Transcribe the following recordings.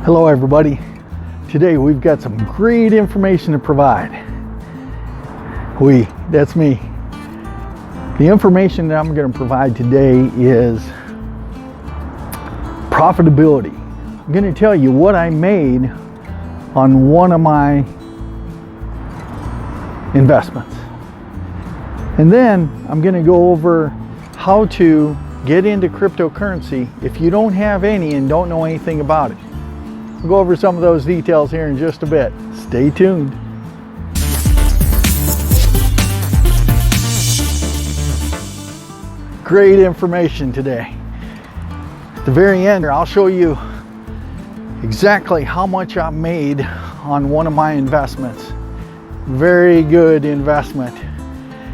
Hello everybody. Today we've got some great information to provide. That's me. The information that I'm going to provide today is profitability. I'm going to tell you what I made on one of my investments. And then I'm going to go over how to get into cryptocurrency if you don't have any and don't know anything about it. We'll go over some of those details here in just a bit. Stay tuned. Great information today. At the very end, I'll show you exactly how much I made on one of my investments. Very good investment.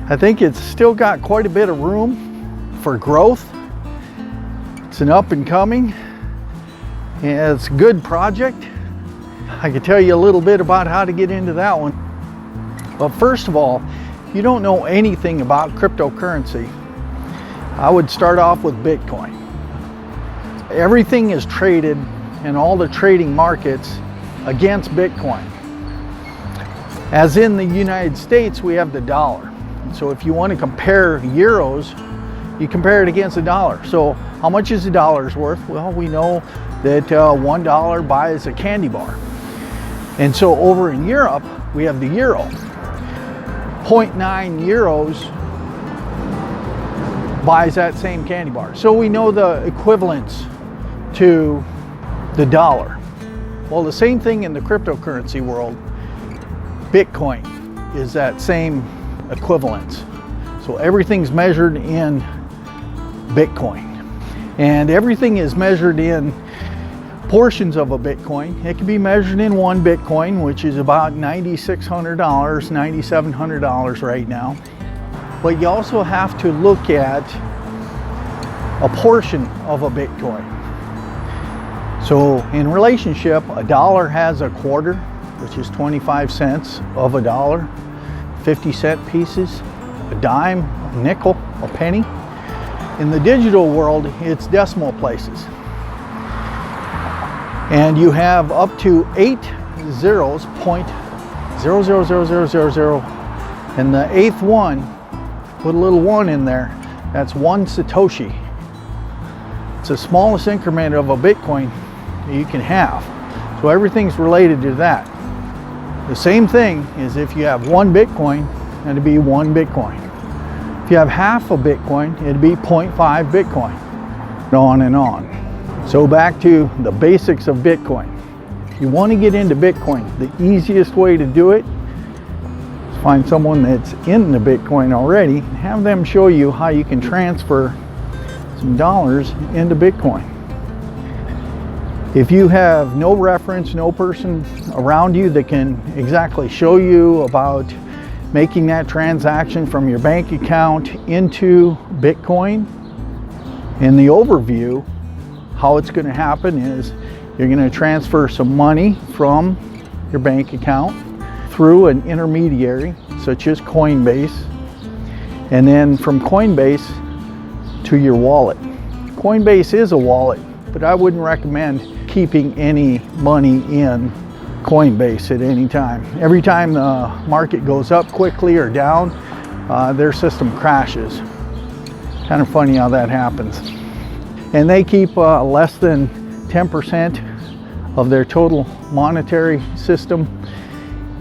I think it's still got quite a bit of room for growth. It's an up and coming. And it's a good project. I can tell you a little bit about how to get into that one. But first of all, if you don't know anything about cryptocurrency, I would start off with Bitcoin. Everything is traded in all the trading markets against Bitcoin. As in the United States, we have the dollar. So if you want to compare euros, you compare it against the dollar. So how much is a dollar's worth? Well, we know that $1 buys a candy bar. And so over in Europe, we have the euro. 0.9 euros buys that same candy bar. So we know the equivalence to the dollar. Well, the same thing in the cryptocurrency world. Bitcoin is that same equivalence. So everything's measured in Bitcoin. And everything is measured in portions of a Bitcoin. It can be measured in one Bitcoin, which is about $9,600, $9,700 right now. But you also have to look at a portion of a Bitcoin. So in relationship, a dollar has a quarter, which is 25 cents of a dollar, 50-cent pieces, a dime, a nickel, a penny. In the digital world, it's decimal places. And you have up to 8 zeros, 0.000000, and the eighth one, put a little one in there, that's 1 Satoshi. It's the smallest increment of a Bitcoin that you can have. So everything's related to that. The same thing is if you have 1 Bitcoin, it'd be 1 Bitcoin. If you have half a Bitcoin, it'd be 0.5 Bitcoin, and on and on. So back to the basics of Bitcoin. If you want to get into Bitcoin, the easiest way to do it is find someone that's into Bitcoin already and have them show you how you can transfer some dollars into Bitcoin. If you have no reference, no person around you that can exactly show you about making that transaction from your bank account into Bitcoin, in the overview, how it's going to happen is you're going to transfer some money from your bank account through an intermediary such as Coinbase, and then from Coinbase to your wallet. Coinbase is a wallet, but I wouldn't recommend keeping any money in Coinbase at any time. Every time the market goes up quickly or down, their system crashes. Kind of funny how that happens. And they keep less than 10% of their total monetary system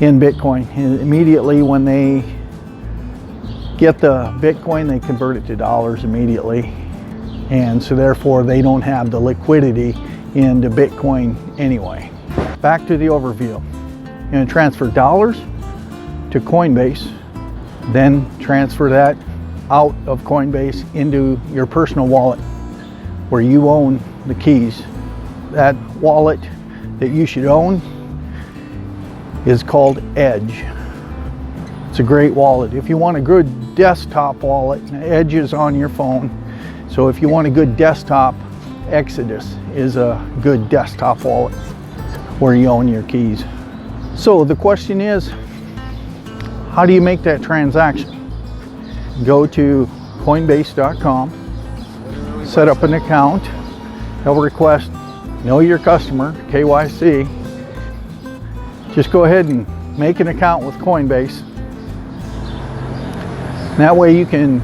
in Bitcoin. And immediately when they get the Bitcoin, they convert it to dollars immediately. And so therefore they don't have the liquidity into Bitcoin anyway. Back to the overview. You're going to transfer dollars to Coinbase, then transfer that out of Coinbase into your personal wallet where you own the keys. That wallet that you should own is called Edge. It's a great wallet. If you want a good desktop wallet, Edge is on your phone. So if you want a good desktop, Exodus is a good desktop wallet where you own your keys. So the question is, how do you make that transaction? Go to Coinbase.com, set up an account. They'll request know your customer, KYC. Just go ahead and make an account with Coinbase. That way you can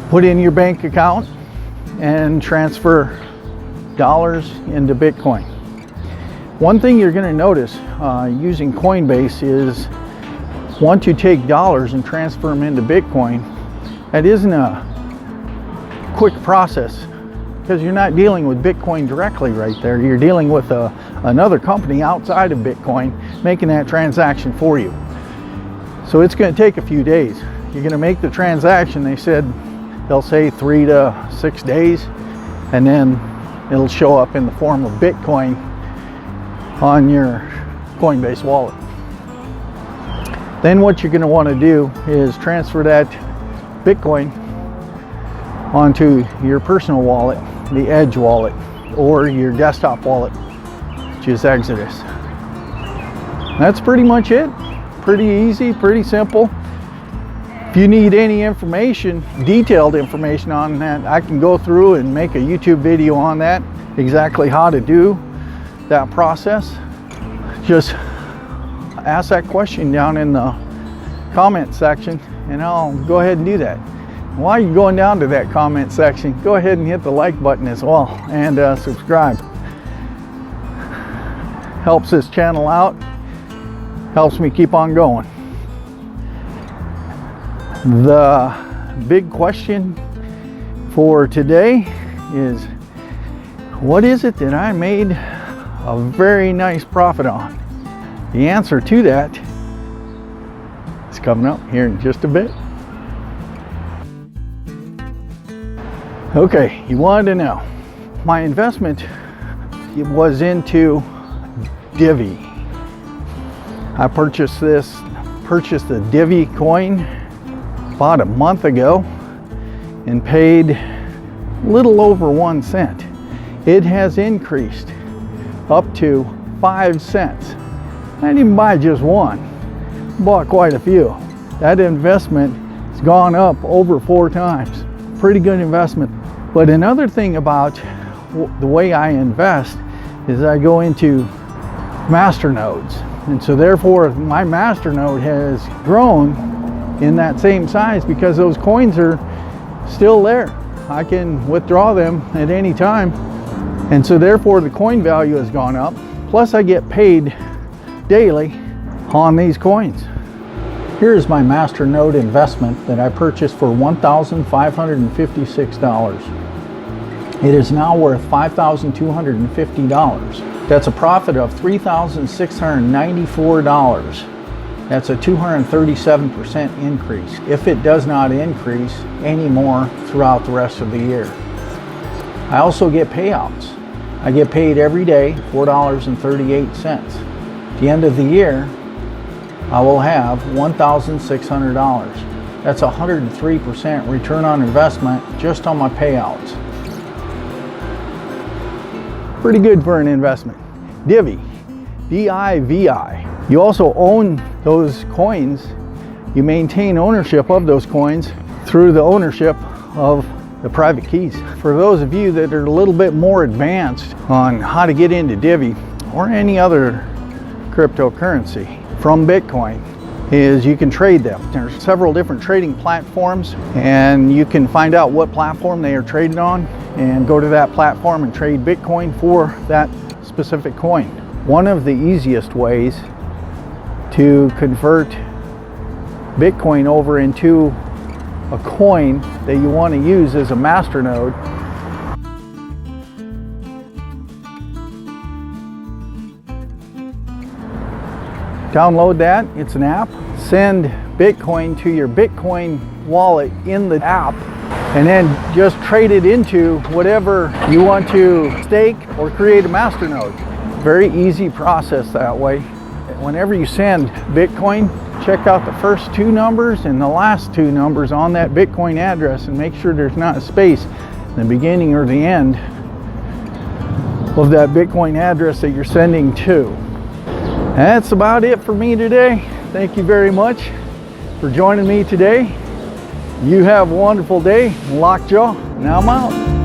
put in your bank account and transfer dollars into Bitcoin. One thing you're going to notice using Coinbase is once you take dollars and transfer them into Bitcoin, that isn't a quick process because you're not dealing with Bitcoin directly right there. You're dealing with another company outside of Bitcoin making that transaction for you. So it's going to take a few days. You're going to make the transaction, they'll say 3 to 6 days, and then it'll show up in the form of Bitcoin on your Coinbase wallet. Then what you're going to want to do is transfer that Bitcoin onto your personal wallet, the Edge wallet, or your desktop wallet, which is Exodus. That's pretty much it. Pretty easy, pretty simple. If you need any information, detailed information on that, I can go through and make a YouTube video on that, exactly how to do that process. Just ask that question down in the comment section and I'll go ahead and do that. While you're going down to that comment section, go ahead and hit the like button as well and subscribe. Helps this channel out, helps me keep on going. The big question for today is, what is it that I made a very nice profit on? The answer to that is coming up here in just a bit. Okay, you wanted to know. My investment was into Divi. I purchased the Divi coin about a month ago and paid a little over 1 cent. It has increased up to 5 cents. I didn't buy just one, bought quite a few. That investment has gone up over 4 times. Pretty good investment. But another thing about the way I invest is I go into master nodes. And so therefore my master node has grown in that same size because those coins are still there. I can withdraw them at any time. And so therefore the coin value has gone up. Plus I get paid daily on these coins. Here's my master node investment that I purchased for $1,556. It is now worth $5,250. That's a profit of $3,694. That's a 237% increase, if it does not increase any more throughout the rest of the year. I also get payouts. I get paid every day $4.38. At the end of the year, I will have $1,600. That's 103% return on investment just on my payouts. Pretty good for an investment. Divi, D-I-V-I. You also own those coins. You maintain ownership of those coins through the ownership of the private keys. For those of you that are a little bit more advanced on how to get into Divi or any other cryptocurrency from Bitcoin, is you can trade them. There's several different trading platforms and you can find out what platform they are traded on and go to that platform and trade Bitcoin for that specific coin. One of the easiest ways to convert Bitcoin over into a coin that you want to use as a masternode download that. It's an app. Send Bitcoin to your Bitcoin wallet in the app and then just trade it into whatever you want to stake or create a masternode. Very easy process that way. Whenever you send Bitcoin, check out the first 2 numbers and the last 2 numbers on that Bitcoin address and make sure there's not a space in the beginning or the end of that Bitcoin address that you're sending to. That's about it for me today. Thank you very much for joining me today. You have a wonderful day. Lockjaw, and I'm out.